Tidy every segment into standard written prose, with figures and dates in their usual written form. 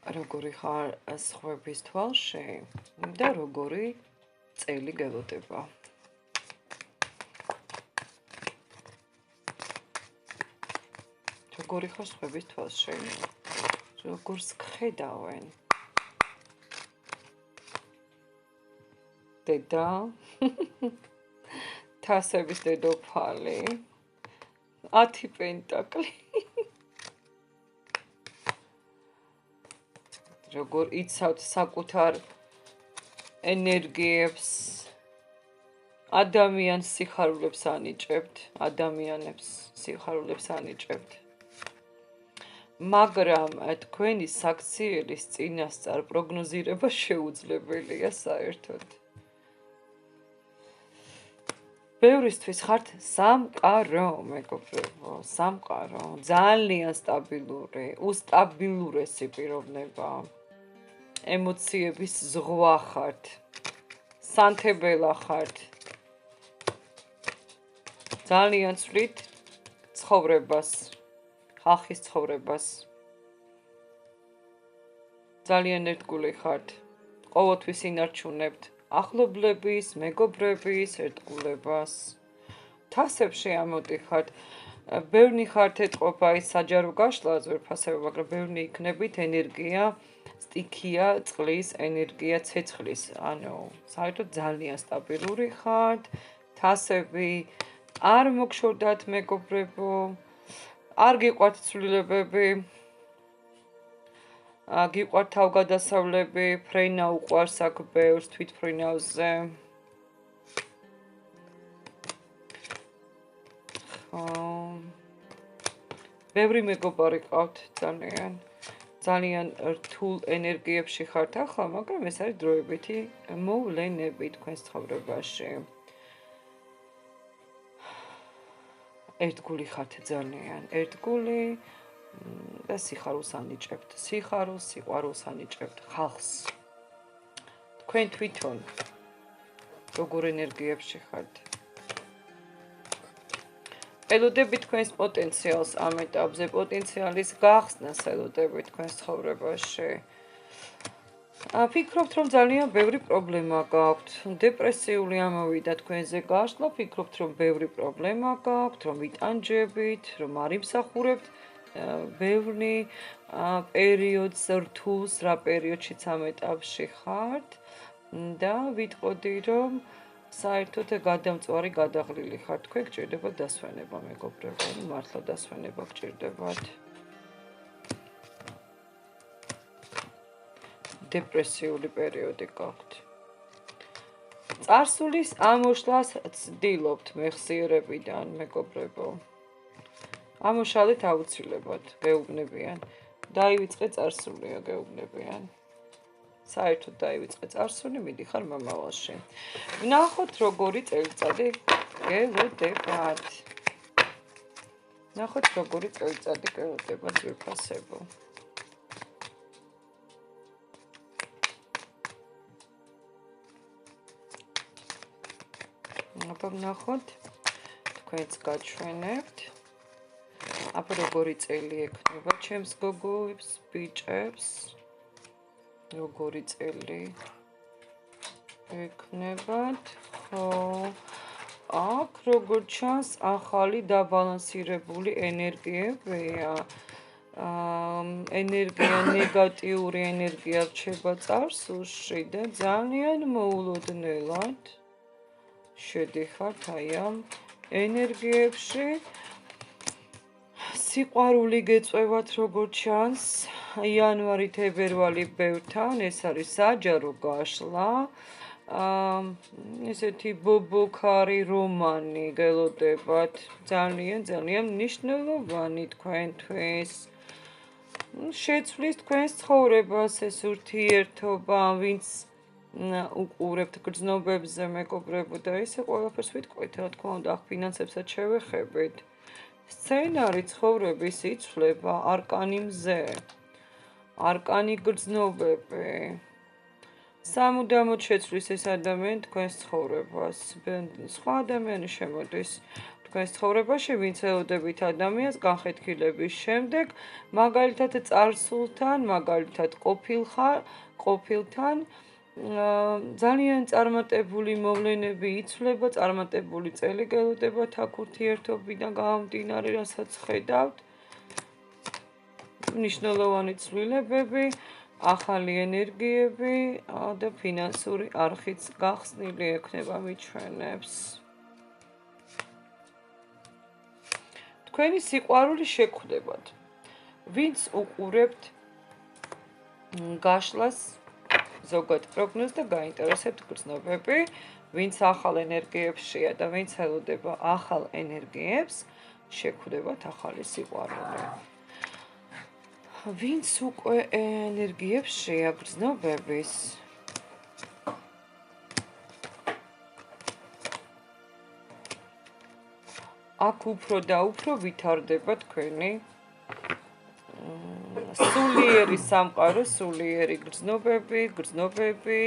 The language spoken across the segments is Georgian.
როგორი ხარ სხვების თვალში და როგორი წელი გელოდება. როგორი ხარ სხვების თვალში, როგორს გხედავენ. დედა, თასების დედოფალი, 10 პენტაკლი. როგორ იცავთ საკუთარ ენერგიებს, ადამიანს სიხარულებს ანიჭებთ, ადამიანებს სიხარულებს ანიჭებთ. მაგრამ თქვენი საქციელის წინასწარ პროგნოზირება შეუძლებელია საერთოდ. ბევრისთვის ხართ სამყარო, მეგობრებო, სამყარო, ძალიან სტაბილური, უსტაბილურესი პიროვნება. ემოციების ზღვა ხართ, სანთებელა ხართ. ძალიან ცვლით ცხოვრებას, ხალხის ცხოვრებას. ძალიან ერთგული ხართ, ყოველთვის ინარჩუნებთ ახლობლების, მეგობრების ერთგულებას. თასებში ამოდიხართ, ბევრნი ხართ ეთყობა ის საჯარო გაშლა ძვირფასება, მაგრამ ბევრნი იქნებით ენერგია, სტიქია, წყლის ენერგია, ცეცხლის. ანუ საერთოდ ძალიან სტაბილური ხართ, თასები არ მოგშორდათ მეგობრებო, არ გიყვართ ცვლილებები, გიყვართ თავგადასავლები, ფრენა უყვარს აქ ბევრს თვითფრინავზე. ბევრი მეგობარი ყავთ ძალიან რთულ ენერგიებში ხართ ახლა, მაგრამ ეს არის დროებითი მოვლენები თქვენს ცხოვრებაში. ერთგული ხართ ძალიან, ერთგული და სიხარულს ანიჭებთ, სიყვარულს ანიჭებთ ხალხს. თქვენ თვითონ როგორ ენერგიებში ხართ? ელოდებით თქვენს პოტენციალს ამ ეტაპზე, პოტენციალის გახსნას ელოდებით თქვენს ცხოვრებაში. ფიქრობთ, რომ ძალიან ბევრი პრობლემა გაქვთ, დეპრესიული ამოვიდა თქვენზე გაშლა, ფიქრობთ, რომ ბევრი პრობლემა გაქვთ, რომ იტანჯებით, რომ არ იმსახურებთ ბევრნი პერიოდს რთულს, რა პერიოდშიც ამ ეტაპში ხართ და ვიტყოდი, რომ საერთოდ გადამწვარი გადაღლილი ხართ. თქვენ გჭირდებათ დასვენება, მეგობრებო, მართლა დასვენება გჭირდებათ. დეპრესიული პერიოდი გაქვთ. წარსულის ამოშლას ცდილობთ მეხსიერებიდან, მეგობრებო. ამოშალეთ აუცილებლად, გეუბნებიან. დაივიწყე წარსულია, გეუბნებიან. საერთოდ დაივიწყე წარსული, მიდიხარ მომავალში. ვნახოთ, როგორი წელიწადი გელოდებათ. ვნახოთ, როგორი წელიწადი გელოდებათ ძვირფასებო. აბა ვნახოთ, თქვენც გაჩვენებთ. აბა როგორი წელი ექნება ჩემს გოგოებს, ბიჭებს. როგორი წელი ექნებათ, ხო, აქ როგორც ჩანს ახალი დაბალანსირებული ენერგიებია. ენერგია, ნეგატიური ენერგია რჩება წარსულში და ძალიან მოულოდნელად შედიხართ აი ამ ენერგიებში. სიყვარული გეწევათ როგორც ჩანს, იანვარი, თებერვალი ბევრთან, ეს არის საჯარო გაშლა. ესეთი ბობოქარი რომანი გელოდებათ, ძალიან მნიშვნელოვანი თქვენთვის. შეცვლის თქვენს ცხოვრებას ეს ურთიერთობა, ვინც უყურებთ გრძნობებზე, მეგობრებო, და ესე ყველაფერს ვიტყვით, რა თქმა უნდა, ფინანსებსაც შევეხებით. სცენარი ცხოვრების იცვლება, არკანი მზე, არკანი გრძნობები. სამუდამოდ შეცვლის ეს ადამიანი თქვენს ცხოვრებას. სხვა ადამიანი შემოდის თქვენს ცხოვრებაში, ვინც ელოდებით ადამიანს განხეთქილების შემდეგ, მაგალითად წარსულთან, მაგალითად ყოფილთან ძალიან წარმატებული მოვლენები იცვლება, წარმატებული წელი გელოდებათ აქ ურთიერთობიდან გამომდინარე, რასაც ხედავთ. მნიშვნელოვანი ცვლილებები, ახალი ენერგიები და ფინანსური არხიც გახსნილი ექნება მიჩვენებს. თქვენი სიყვარული შეგვხვდებათ. ვინც უყურებთ გაშლას ზოგად პროგნოზს და გაინტერესებთ გრძნობები, ვინც ახალ ენერგიებშია და ვინც ელოდება ახალ ენერგიებს, შეგვხვდებათ ახალი სიყვარული. ვინც უკვე ენერგიებშია გრძნობების, აქ უფრო და უფრო ვითარდება თქვენი სულიერი სამყარო, სულიერი გრძნობები,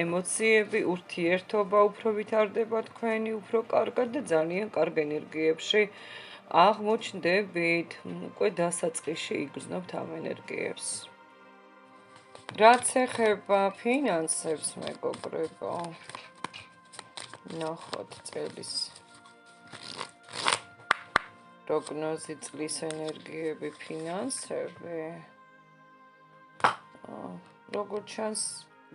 ემოციები, ურთიერთობა უფრო ვითარდება თქვენი, უფრო კარგად და ძალიან კარგ ენერგიებში აღმოჩნდებით, უკვე დასაწყისში იგრძნობთ ამ ენერგიებს. რაც ეხება ფინანსებს, მეგობრებო, ნახოთ წელის პროგნოზი, წლის ენერგიები, ფინანსები. როგორც ჩანს,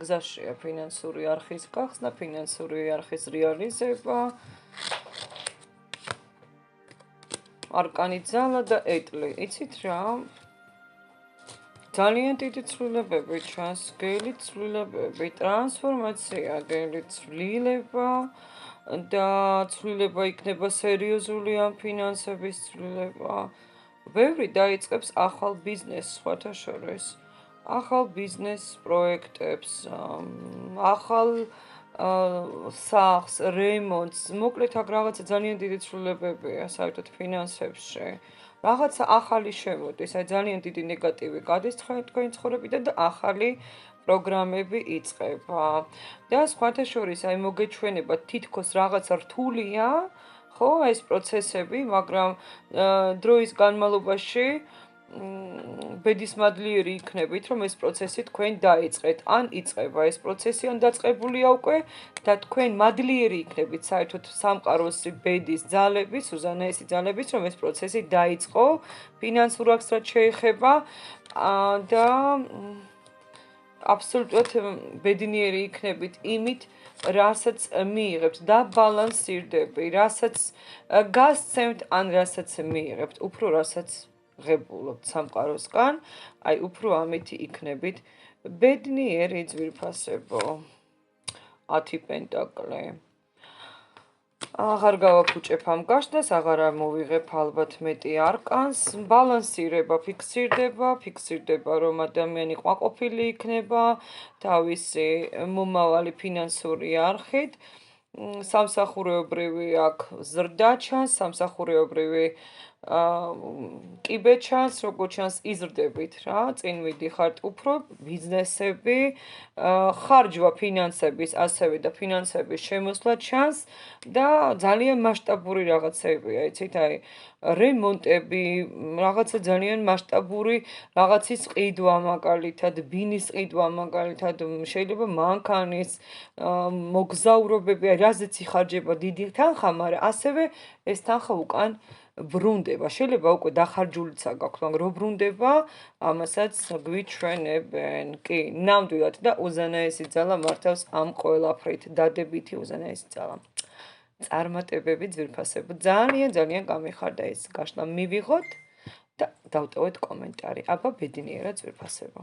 გზაშია ფინანსური არხის გახსნა, ფინანსური არხის რეალიზება. არკანი ძალა და ეტლი. იცით რა? ძალიან დიდი ცვლილებები ჩანს, გელი ცვლილებები, ტრანსფორმაცია, გელი ცვლილება და ცვლილება იქნება სერიოზული ამ ფინანსების ცვლილება. ბევრი დაიწყებს ახალ ბიზნესს, სხვათა შორის. ახალ ბიზნეს პროექტებს, ახალ სახლს, რემონტს, მოკლედ აქ რაღაცა ძალიან დიდი ცვლილებებია საერთოდ ფინანსებში. რაღაცა ახალი შემოდის, აი ძალიან დიდი ნეგატივი გადის თქვენი ცხოვრებიდან და ახალი პროგრამები იწყება. და სხვათა შორის აი მოგეჩვენება თითქოს რაღაცა რთულია, ხო, ეს პროცესები, მაგრამ დროის განმავლობაში ბედისმადლიერი იქნებით, რომ ეს პროცესი თქვენ დაიწყეთ, ან იწყება ეს პროცესი, ან დაწყებულია უკვე და თქვენ მადლიერი იქნებით საერთოდ სამყაროს ბედის ძალების, უზენაესი ძალების, რომ ეს პროცესი დაიწყო, ფინანსურ არხს რაც შეეხება და აბსოლუტურად ბედნიერი იქნებით იმით, რასაც მიიღებთ და ბალანსირდები, რასაც გასცემთ, ან რასაც მიიღებთ, უფრო რასაც ღებულობთ სამყაროსგან, აი უფრო ამითი იქნებით ბედნიერი ძვირფასებო. 10 პენტაკლი. აღარ გავაფუჭებ ამ გაშლას, აღარ მოვიღებ ალბათ მეტი არკანს, ბალანსირება ფიქსირდება, რომ ადამიანი ყვაყოფილი იქნება თავისი მომავალი ფინანსური არხით. სამსახურეობრივი აქ ზრდა ჩანს, სამსახურეობრივი კიბე ჩანს, როგორც ჩანს იზრდებით რა, წინ მიდიხართ უფრო ბიზნესები, ხარჯვა ფინანსების, ასევე და ფინანსების შემოსვლა ჩანს და ძალიან მასშტაბური რაღაცებია, იცით, აი რემონტები, რაღაცა ძალიან მასშტაბური რაღაცის ყიდვა მაგალითად, ბინის ყიდვა მაგალითად, შეიძლება მანქანის მოგზაურობები, რაზეც იხარჯება დიდი თანხა, მაგრამ ასევე ეს თანხა უკან ბრუნდება. შეიძლება უკვე დახარჯულიცა გაქვთ, მაგრამ რო ბრუნდება, ამასაც გვიჩვენებენ. კი, ნამდვილად და უზენაესი ძალა მართავს ამ ყველაფრით, დადებითი უზენაესი ძალა. წარმატებები ძვირფასებო. ძალიან გამიხარდა ეს გაშლა მივიღოთ და დავტოვეთ კომენტარი. აბა ბედნიერად ძვირფასებო.